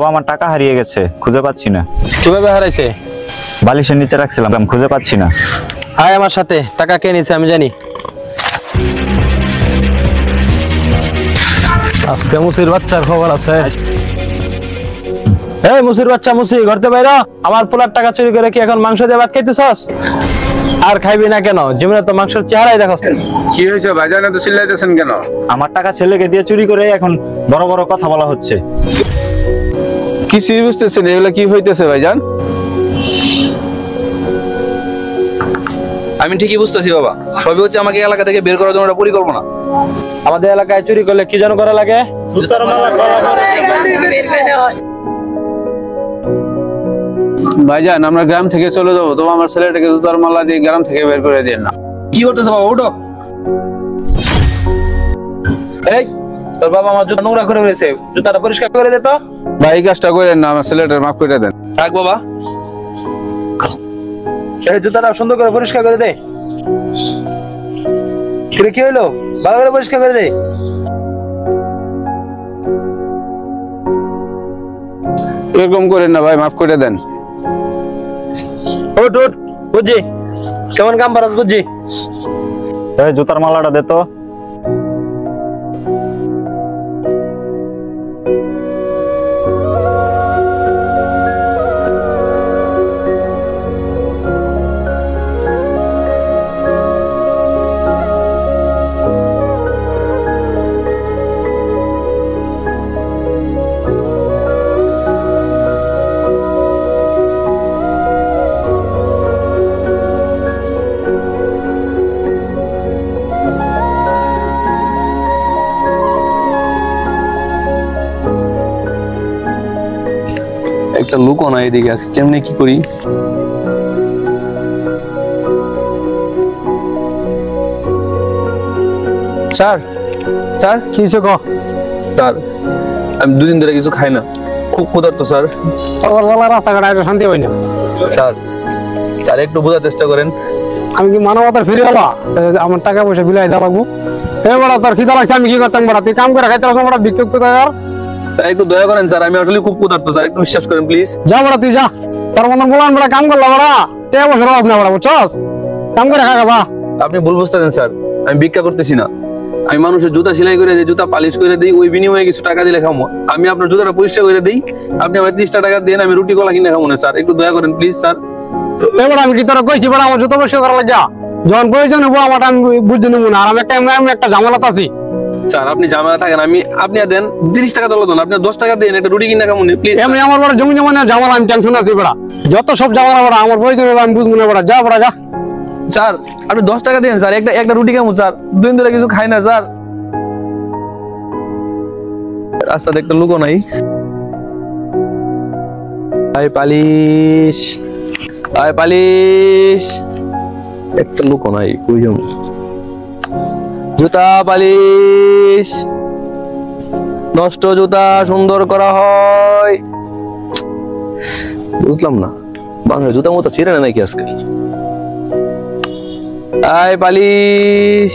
বাবা আমার টাকা হারিয়ে গেছে, খুঁজে পাচ্ছি না। কিভাবে হারাইছে? বালিশের নিচে রাখছিলাম, খুঁজে পাচ্ছি না। আয় আমার সাথে, টাকা কে নিছে আমি জানি। আজকে মুসির বাচ্চার খবর আছে। এই মুসির বাচ্চা, মুসি ঘরতে বাইরা। আমার পোলার টাকা চুরি করে কি এখন মাংস দিয়ে ভাত খাইতেছস? আর খাইবি না কেন? জীবনে তো মাংসের চেহারাই দেখছ। কি হয়েছে ভাইজান, এত চিল্লাইতেছেন কেন? আমার টাকা ছেলেকে দিয়ে চুরি করে এখন বড় বড় কথা বলা হচ্ছে। কিছুই বুঝতেছেন এগুলা কি হইতেছে ভাইজান? আমি ঠিকই বুঝতেছি বাবা, সবই হচ্ছে আমাকে এলাকা থেকে বের করার জন্য একটা পরিকল্পনা। আমাদের এলাকায় চুরি করলে কি যেন করা লাগে? ভাইজান আমরা গ্রাম থেকে চলে যাবো, তো আমার ছেলেটাকে জুতার মালা দিয়ে গ্রাম থেকে বের করে দিন না। কি করতেছে বাবা? ওঠো। এই তোর বাবা আমার জুতা নোংরা করে ফেলেছে, জুতাটা পরিষ্কার করে দে তো। ভাই এই কাজটা করেন না, আমার ছেলেটার মাফ করে দেন। থাক বাবা। এই জুতাটা সুন্দর করে পরিষ্কার করে দে। কি হইলো? ভালো করে পরিষ্কার করে দে। এরকম করেন না ভাই, মাফ করে দেন। ওঠ ওঠ, বুঝছি কেমন কাম পারস বুঝছি। এই জুতার মালাটা দে তো। একটা লুকও না এদিকে, আজকে কেমনে কি করি? স্যার, স্যার কি হয়েছে গো? স্যার আমি দুদিন ধরে কিছু খাই না, খুব ক্ষুধার্ত স্যার। সকালবেলা রাস্তাঘাটে একটু শান্তি হয় না। স্যার স্যার একটু বোঝার চেষ্টা করেন। আমি কি মানবতার ফিরে এলা? আমার টাকা পয়সা বিলাই দেওয়া লাগবো। এবার তোর খিদা লাগছে, আমি কি করতাম বড়া? তুই কাম করে খাইতে লাগবো বড়া, বিক্ষোভ করে স্যার একটু দয়া করেন স্যার, আমি আসলে খুব ক্ষুধার্ত স্যার, একটু বিশ্বাস করেন প্লিজ। যা বড়া, তুই যা। তোর মতন বলান বড়া কাম করলা বড়া, টাকা পয়সা অভাব না বড়া, বুঝছস? কাম করে খা বা। আপনি ভুল বুঝতেছেন স্যার, আমি ভিক্ষা করতেছি না, আমি মানুষের জুতা সেলাই করে দিই, জুতা পালিশ করে দিই, ওই বিনিময়ে কিছু টাকা দিলে খামো। আমি আপনার জুতাটা পরিষ্কার করে দিই, আপনি আমার 30 টাকা দেন, আমি রুটি কলা কিনে খাবো না স্যার, একটু দয়া করেন প্লিজ স্যার। এবার আমি কি তোরা কইছি বড়া আমার জুতো পরিষ্কার করা লাগে? যখন প্রয়োজন হবো আমার আমি বুঝতে নেবো না। আর আমি একটা ঝামেলাতে আছি স্যার। আপনি ঝামেলা থাকেন, আপনি দেন 30 টাকা দল দেন, আপনি 10 টাকা দেন, একটা রুটি কিনে খাবো প্লিজ। আমি আমার বড় জমি জমা নিয়ে ঝামেলা, আমি টেনশন আছি বড়া। যত সব ঝামেলা বড়া আমার প্রয়োজন হবো আমি বুঝবো না বড়া। যা বড়া যা। স্যার আপনি 10 টাকা দেন স্যার, একটা রুটি খাবো স্যার, দুদিন ধরে কিছু খাই না স্যার। রাস্তাতে একটা লুকো নাই। আয় পালিশ, আয় পালিশ, একটা লুকো নাই, কই যাবো? জুতা পালিশ, নষ্ট জুতা সুন্দর করা হয়। বুঝলাম না, বাংলা জুতা মতো ছিঁড়ে না নাকি আজকে? আয় পালিশ।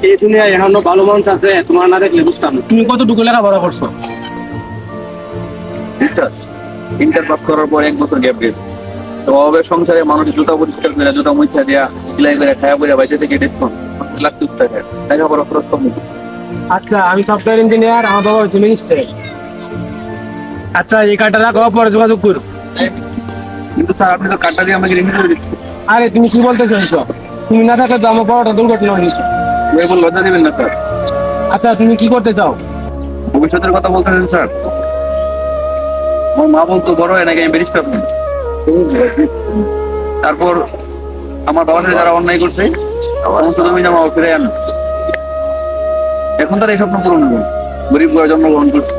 এই দুনিয়ায় এখনো ভালো মানুষ আছে, তোমার না দেখলে বুঝতাম। তুমি কতটুকু লেখাপড়া করছো? স্যার ইন্টার পাস করার পর 1 বছর গ্যাপ গেছে, তো অভাবে সংসারে মানুষ জুতা পরিষ্কার করে, জুতা মুছা দেয়া, সেলাই করে, খায়া পড়া, বাইরে থেকে দেখুন লাগতে থাকে, লেখাপড়া খরচ কম। আচ্ছা আমি সফটওয়্যার ইঞ্জিনিয়ার, আমার বাবা হচ্ছে মিনিস্টার। আচ্ছা এই কার্ডটা রাখো, পরে যোগাযোগ করো। কিন্তু স্যার আপনি তো কার্ডটা দিয়ে আমাকে রিনিউ করে দিচ্ছেন। আরে তুমি কি বলতে চাইছো? তুমি না থাকলে তো আমার বড়টা দুর্ঘটনা হয়েছে। এবার লজ্জা দেবেন না স্যার। আচ্ছা তুমি কি করতে চাও? ভবিষ্যতের কথা বলতেছেন স্যার? আমার মা বলতো বড় হয় নাকি আমি ব্যারিস্টার হই। তারপর আমার বাবার সাথে যারা অন্যায় করছে সমস্ত জমি জমা ফিরে আন। এখন তার এই স্বপ্ন পূরণ হলো, গরিব ঘরে জন্মগ্রহণ করছে।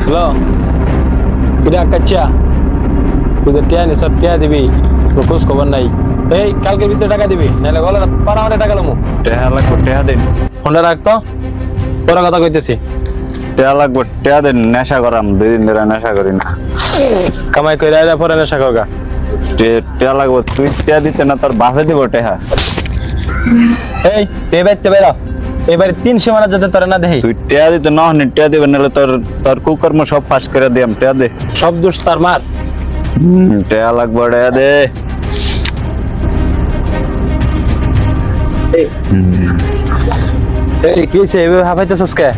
হ্যালো, এটা কাচ্চা তোদের টিয়া নি সব টিয়া দিবি, খোঁজ খবর নাই। এই কালকে ভিতরে টাকা দিবি, নাহলে গলা পাড়া মাঠে টাকা লমু। টেহা লাগবে, টেহা দিন। ফোনটা রাখতো, তোরা কথা কইতেছি। টেহা লাগবে, টেহা দিন। নেশা করাম, 2 দিন ধরে নেশা করি না। কামাই করে আইলা পরে নেশা করগা। টেহা লাগবে, তুই টেহা দিতে না তোর বাপে দিব টেহা। এই তুই বাইতে বেরা, এবারে 3 সীমানা যাতে তোরা না দেখি। তুই টেহা দিতে না হনি, টেহা দিবে নাহলে তোর কুকর্ম সব ফাঁস করে দিয়াম। টেহা দে। সব দোষ তার মার। টেহা লাগবে, টেহা দে। এই কি হইছে এভাবে হাফাইতেছস কে?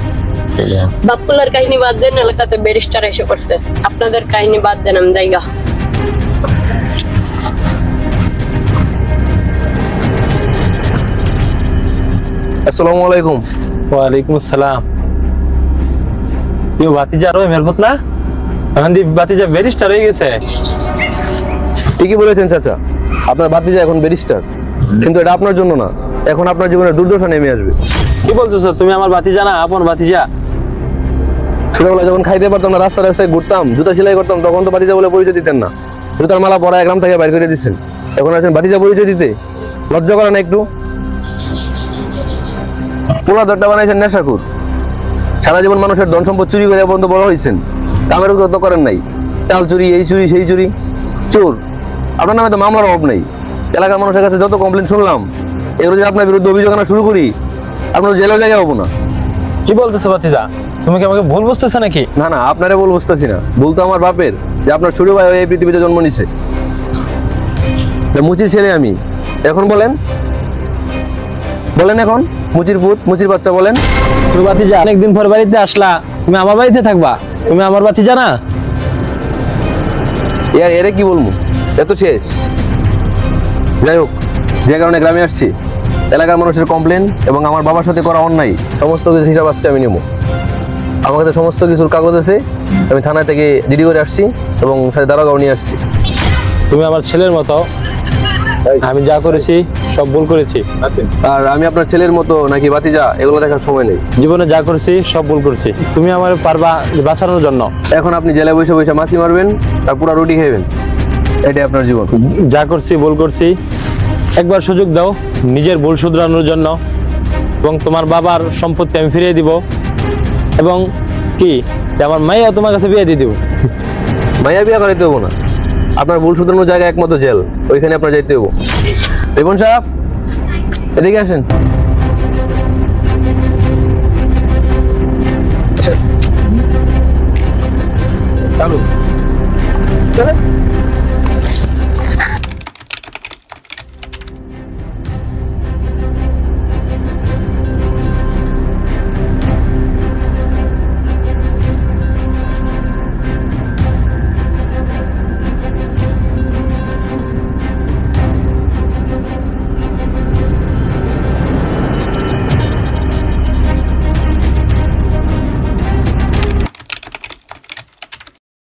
বাপুলার কাহিনী বাদ দেন, এলাকাতে ব্যারিস্টার এসে পড়ছে। আপনাদের কাহিনী বাদ দেন, আমি জায়গা। আসসালামু আলাইকুম। ওয়ালাইকুম আসসালাম। ইও ভাতিজা রয় মেরবত না? আনন্দি ভাতিজা ব্যারিস্টার হয়ে গেছে। ঠিকই বলেছেন চাচা, আপনার ভাতিজা এখন ব্যারিস্টার, কিন্তু এটা আপনার জন্য না, এখন আপনার জীবনে দুর্দশা নেমে আসবে। কি বলতেছো তুমি? আমার ভাতিজা না, আপন ভাতিজা। ছোটবেলায় যখন খাইতে পারতাম না, রাস্তায় রাস্তায় ঘুরতাম, জুতা সেলাই করতাম, তখন তো ভাতিজা বলে পরিচয় দিতেন না। জুতার মালা পরা গ্রাম থেকে বাইর করে দিচ্ছেন, এখন আছেন ভাতিজা পরিচয় দিতে। লজ্জা করে না একটু? পোলা দরটা বানাইছেন নেশাখুর, সারা জীবন মানুষের ধন সম্পদ চুরি করে পর্যন্ত বড় হয়েছেন, কামের উদ্যোগ তো করেন নাই। চাল চুরি, এই চুরি সেই চুরি, চোর। আপনার নামে তো মামলার অভাব নেই। এলাকার মানুষের কাছে যত কমপ্লেন শুনলাম, এগুলো যদি আপনার বিরুদ্ধে অভিযোগ আনা শুরু করি, আপনার জেলের জায়গা হবো না। কি বলতেছো ভাতিজা? তুমি কি আমাকে ভুল বুঝতেছো নাকি? না না, আপনারে বল বুঝতেছি না, ভুল তো আমার বাপের, যে আপনার ছোট ভাই এই পৃথিবীতে জন্ম নিছে। মুচির ছেলে আমি। এখন বলেন, বলেন এখন মুচির পুত, মুচির বাচ্চা বলেন। তুমি ভাতিজা অনেকদিন পর বাড়িতে আসলা, তুমি আমার বাড়িতে থাকবা? তুমি আমার ভাতিজা না? এরে কি বলবো, এত শেষ। যাই হোক, যে কারণে গ্রামে আসছি, এলাকার মানুষের কমপ্লেন এবং আমার বাবার সাথে করা অন্যায় সমস্ত কিছু হিসাব আজকে আমি নেবো। আমার কাছে সমস্ত কিছুর কাগজ আছে, আমি থানা থেকে জিডি করে আসছি এবং সাথে দারোগাও নিয়ে আসছি। তুমি আমার ছেলের মতো, আমি যা করেছি সব ভুল করেছি। আর আমি আপনার ছেলের মতো নাকি ভাতিজা, এগুলো দেখার সময় নেই। জীবনে যা করেছি সব ভুল করেছি, তুমি আমার পারবা বাঁচানোর জন্য। এখন আপনি জেলায় বসে বসে মাছি মারবেন আর পুরা রুটি খাইবেন, এটাই আপনার জীবন। যা করছি ভুল করছি, একবার সুযোগ দাও নিজের ভুল শুধরানোর জন্য, এবং তোমার বাবার সম্পত্তি আমি ফিরিয়ে দিব, এবং কি আমার মাইয়া তোমার কাছে বিয়ে দিয়ে দিব। মাইয়া বিয়া করাইতে হবো না, আপনার ভুল শুধরানোর জায়গা একমাত্র জেল, ওইখানে আপনার যাইতে হবো। রিপন সাহেব, এদিকে আসেন। চালু চলে।